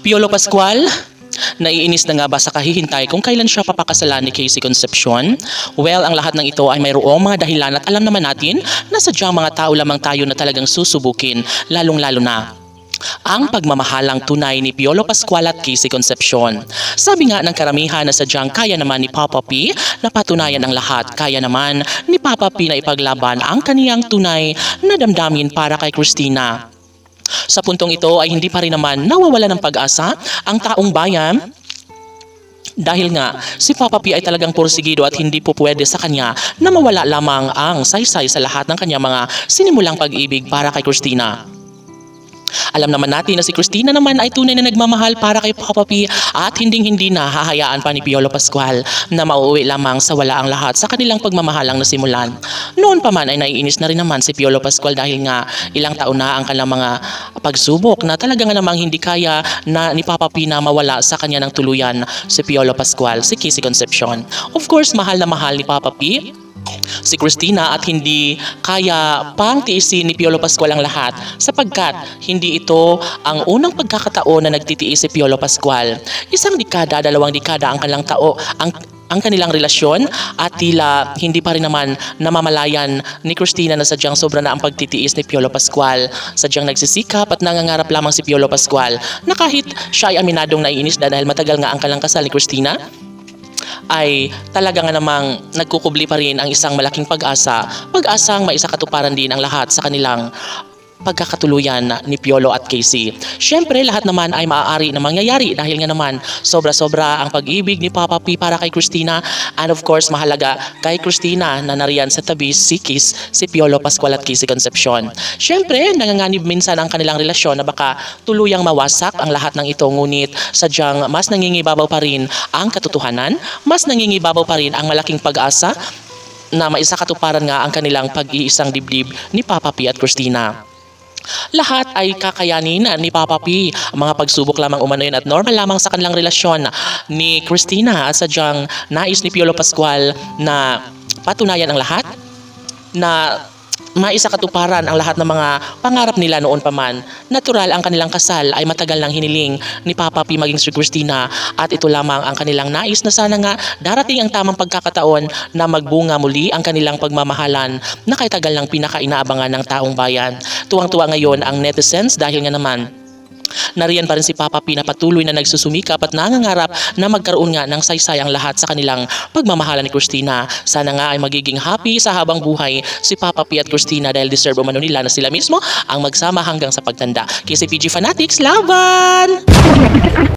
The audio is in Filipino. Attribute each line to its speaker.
Speaker 1: Piolo Pascual, naiinis na nga ba sa kahihintay kung kailan siya papakasalan ni Casey Concepcion? Well, ang lahat ng ito ay mayroong mga dahilan at alam naman natin na sadyang mga tao lamang tayo na talagang susubukin, lalong-lalo na ang pagmamahalang tunay ni Piolo Pascual at Casey Concepcion. Sabi nga ng karamihan na sadyang kaya naman ni Papa P na patunayan ang lahat, kaya naman ni Papa P na ipaglaban ang kaniyang tunay na damdamin para kay Christina. Sa puntong ito ay hindi pa rin naman nawawala ng pag-asa ang taong bayan dahil nga si Papa P ay talagang porsigido at hindi po pwede sa kanya na mawala lamang ang saysay sa lahat ng kanya mga sinimulang pag-ibig para kay Christina. Alam naman natin na si Christina naman ay tunay na nagmamahal para kay Papa P at hinding-hindi na hahayaan pa ni Piolo Pascual na mauuwi lamang sa wala ang lahat sa kanilang pagmamahalang nasimulan. Noon pa man ay naiinis na rin naman si Piolo Pascual dahil nga ilang taon na ang kanilang mga pagsubok na talaga nga namang hindi kaya na ni Papa P na mawala sa kanya ng tuluyan si Piolo Pascual, si Casey Concepcion. Of course, mahal na mahal ni Papa P si Christina at hindi kaya pang tiisin ni Piolo Pascual ang lahat sapagkat hindi ito ang unang pagkakataon na nagtitiis si Piolo Pascual. Isang dekada, 2 dekada ang kanilang ang kanilang relasyon at tila hindi pa rin naman namamalayan ni Christina na sadyang sobra na ang pagtitiis ni Piolo Pascual. Sadyang nagsisikap at nangangarap lamang si Piolo Pascual na kahit siya ay aminadong naiinis dahil matagal nga ang kanilang kasal ni Christina, ay talaga nga namang nagkukubli pa rin ang isang malaking pag-asang maisakatuparan din ang lahat sa kanilang pagkakatuluyan ni Piolo at Casey. Siyempre, lahat naman ay maaari na mangyayari dahil nga naman sobra-sobra ang pag-ibig ni Papa P para kay Christina and of course mahalaga kay Christina na nariyan sa tabi si Piolo Pascual at Casey Concepcion. Siyempre, nanganganib minsan ang kanilang relasyon na baka tuluyang mawasak ang lahat ng ito ngunit sadyang mas nangingibabaw pa rin ang katotohanan, mas nangingibabaw pa rin ang malaking pag-asa na maisakatuparan nga ang kanilang pag-iisang dibdib ni Papa P at Christina. Lahat ay kakayanin ni Papa P. Mga pagsubok lamang umano yun at normal lamang sa kanilang relasyon ni Christina at sadyang nais ni Piolo Pascual na patunayan ang lahat na maisakatuparan ang lahat ng mga pangarap nila noon pa man. Natural ang kanilang kasal ay matagal nang hiniling ni Papa P maging si Christina at ito lamang ang kanilang nais na sana nga darating ang tamang pagkakataon na magbunga muli ang kanilang pagmamahalan na kay tagal nang pinaka-inaabangan ng taong bayan. Tuwang-tuwa ngayon ang netizens dahil nga naman nariyan pa rin si Papa P na patuloy na nagsusumikap at nangangarap na magkaroon nga ng saysayang lahat sa kanilang pagmamahalan ni Christina. Sana nga ay magiging happy sa habang buhay si Papa P at Christina dahil deserve umano nila na sila mismo ang magsama hanggang sa pagtanda. KCPG Fanatics, laban!